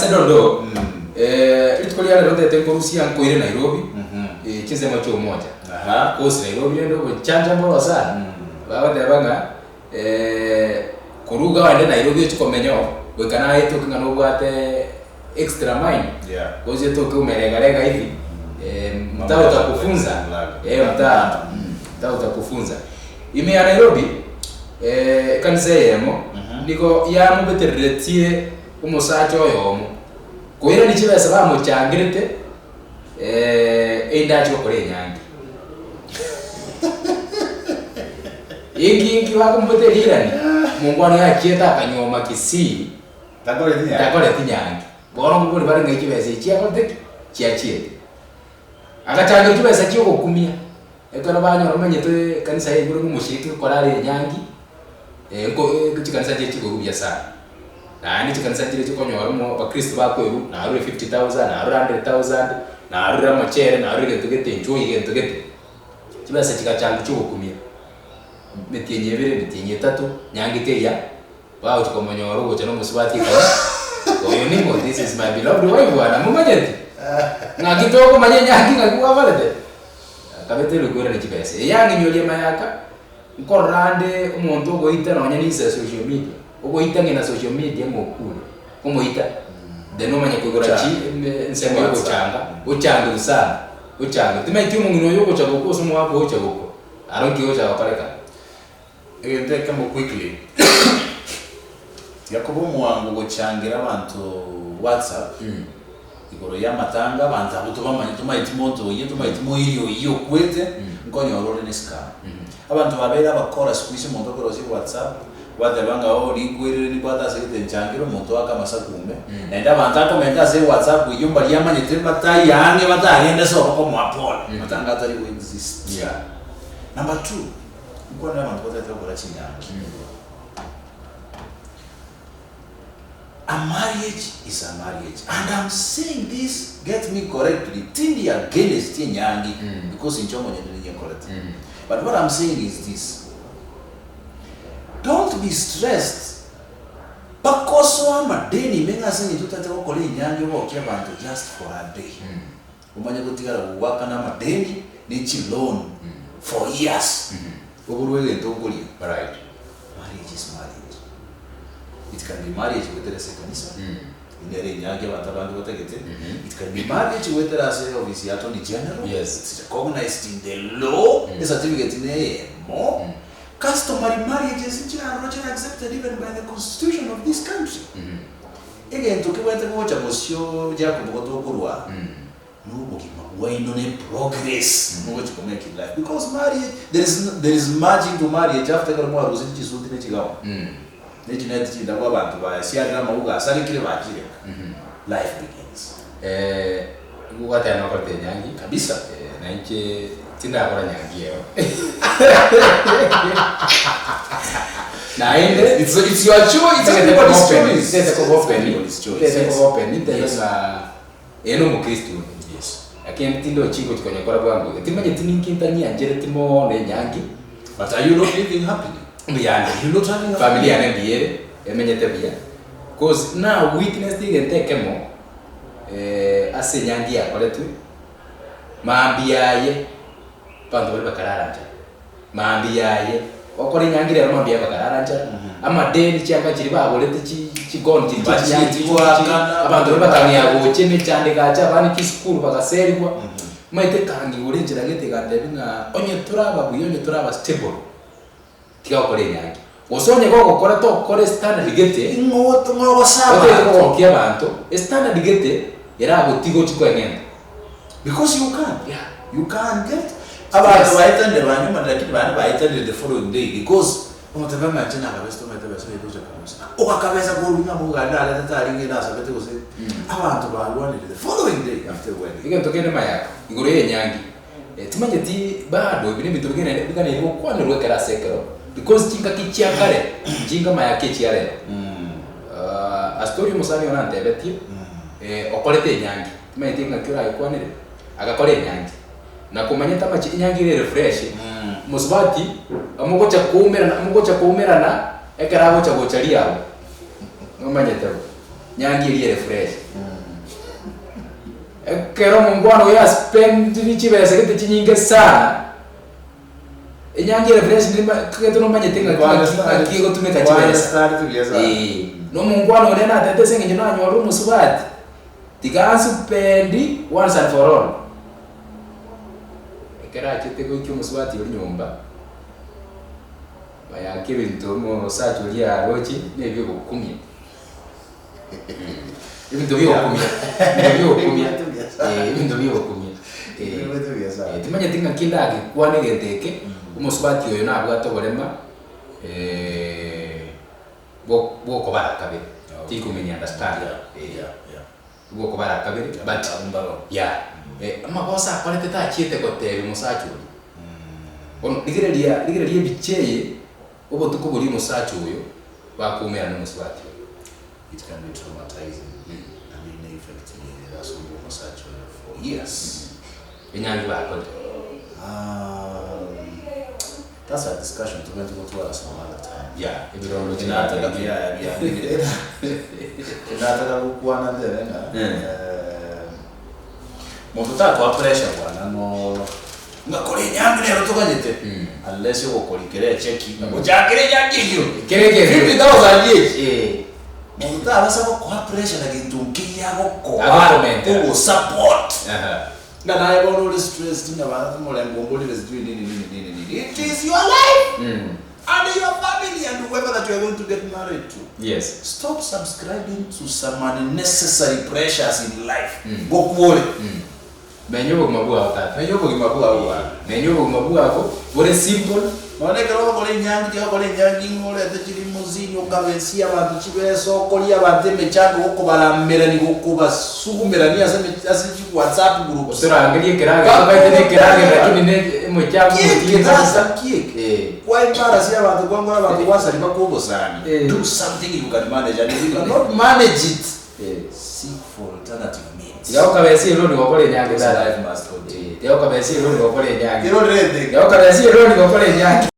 Dondo ilitukolia leo tete Harusi yangu ile Nairobi chinze macho moja kosi Nairobi ndio kuchanja mbolo sana baada banga kuruga wende Nairobi tukomenyo wekana yetu kingano bwate extra mine kozi yetu kumelega hivi mtao utakufunza mtao utakufunza ime ya Nairobi kanisa yemo niko ya mubeteretie umusacho yomo kuira ni chiba sababu muchangirite enda cyo kore nyangi ingi wako mbotelirani mungwana yakieta akanyoma Kisiri takole tinyangi boro nguri bari ngiki bese chia kote chia akatanga kibese cyo gukumia ekara banyo romenyete kanisa yeguru mushiki korale nyangi ngo kikanisa cyo kigubya sana na ni chikanisa chile chiko nyoramo bakristo bakweru na arure 50,000 na arure 100,000 na arure amachere na arure tugete njoyi tugete kibasa chikachangu cyo gukumia metenye bere metenye tatu nyangite ya bao chiko monyoro gocha no musubati ka oyo ni mo this is my beloved wife wana mumanyete ngakitoko manyenyangi ngakuwa valete kabete lugora ni kibasa yangi nyolie mayaka nkorande umuntu goita no nyanisa social media ugo ita ngena social media mokuru komo ita deno manya kugora chi nsemo yo uchanga sana uchanga timaiti umuntu yo gocha gokoso mu hapo ucha goko aronki ucha wapareka ende kama quickly yakobo muwango gochangira abantu WhatsApp igoro ya matanga banza kutuba manya tumaiti moto tumaiti iyo kwete nkonyo role ni scam abantu babera bakora squeeze moto korosi WhatsApp wadabanga oli kwirire ni kwata sekete nchangiro moto akamasa kumbe naenda bantako menda ze WhatsApp yumba lyamanye temata yange batagenda so ko mwapole matanga atari go exist number 2 ngona abantu batatokola chinyanga a marriage is a marriage and I'm saying this get me correctly tindi against nyangi because inchomo nyenye correct but what I'm saying is this. Don't be stressed. Bakoso madeni menga sini tutate ko le nyange wo ke bantu just for a day. Umanye kutigala uwaka na madeni ni chi loan for years. Oburwele ntokoli. Right. Marriage is marriage. It can be marriage with the sekanisa. Inere nyange batabantu bategete. It can be marriage with the office attorney general. Yes. It's recognized in the law. The certificate in more. Customary marriages are not accepted even by the constitution of this country. Again, to keep wacha mosio jako boto kurwa. No bokima why no progress. No to make it life because marriage there is margin to marriage after kama harusi chisuti ne chigawa. Ne chinati chinda kwa bantu ba siara mauga asali kile bakire. Life begins. Ngwate anakote nyangi kabisa na nje tinda akora nyangi yao. Na ende it's your choice, it's everybody's choice. It's everybody's choice. It's open. Niteza eno mukristo. Yes. Lakini tindo chiko chikonya kora bwangu. Timanye tininkinta nyangere timo ne nyangi. But are you not living happily? Muyana. You not having familia ne biere emenyete bia. Cause now witness thing entekemo ase nyangi akole tu. Maambiaye panto bakararanja. Maambiaye okore nyangire ya mambia bakararanja. Ama deni cyangwa kiri bagolete kigonje abantu bataniya gochene cyane gacha bani kiskuru bagaserwa. Maite kangi urenjera gete gande binga onye turaba buyonye turaba stable. Tiga okore nyangi. Osonye go gukora to kore standard gete ngoto wasaba. Ote ko abantu standard gete era botigo chiko ngenda. Because you can't get abantu baitande banyuma lakini bana baitande the following day because umutaba machana kabesto metabeso yedoja kamusa okakabeza golunga muganda ala tatari ngena sabete kose abantu balwane the following day after wedding igen tokene mayaka igoro ye nyangi timanye ti bado ibine bitogene bigana iko kwane rwekera sekero because chinga kichia kare chinga mayake chiare a story musani onante beti okolete nyangi timanye tinga kira ikwane agakore nyangi na kumanya tama nyangi re refresh musbati amugocha kuumera na ekarago cha gocharia ngomanya tabo nyangi ile fresh kero mungwano ya spend nichibese kete chinyinge sana nyangi ile fresh ndima keto no manye tenga kigo tumeka chibese no mungwano urena tete senge no anyoru musubati tikansu pendi once and for all kera chete ko musubati uri nyumba baya kibintu mo sachulia rochi nebyo gukumye ibintu byo gukumye ibintu byo gukumye tumanye tinga kindagi kwane gendeke umusubati oyo nabwo atoborema bo ko barakabe tikumenya understand bo ko barakabe but amakosa akorete tachiete gotebe musachuri ono digereria bicheye obo tukuburi musachu uyo bakumera no musubati. It can be traumatizing and ineffective. That's what we musachu for years. Enyangi bakonde. That's a discussion to go to us some other time. Yeah, if you don't know nataka kukuana ndere na mututa kwa pressure bwana no ngakore nyangi lero tukanyete unless you okolikere cheki ngojakire nyangiryo kereke 50,000 mututa abasa kwa pressure na gintunkia goko comment support na naye bono stress tina bana mulembo ngolile sijui nini it is your life and your family and whoever that you are going to get married to. Yes. Stop subscribing to some unnecessary pressures in life. Go kuole. Menyobo mabua utata. Menyobo mabua. Menyobo mabua ko bore simple. Oneka ro kole nyangi ngole atachiri muzini okavensia abantu chibeso kolia abantu Mchango uko baramera ni gukuba sukumera ni asiji WhatsApp group. Sura angalie kirage kabaite kirage lakini ne Mchango sasa kieke. Kwa imara si abantu kwangora abantu wasali bakobo sana. Do something you can manage and if you cannot manage it, seek for alternative means. Yao kabesi ro ni gokole nyangi that life must continue. Yao kabesi ro ni gokole nyangi. Ro rende. Yao kabesi ro ni gokole nyangi.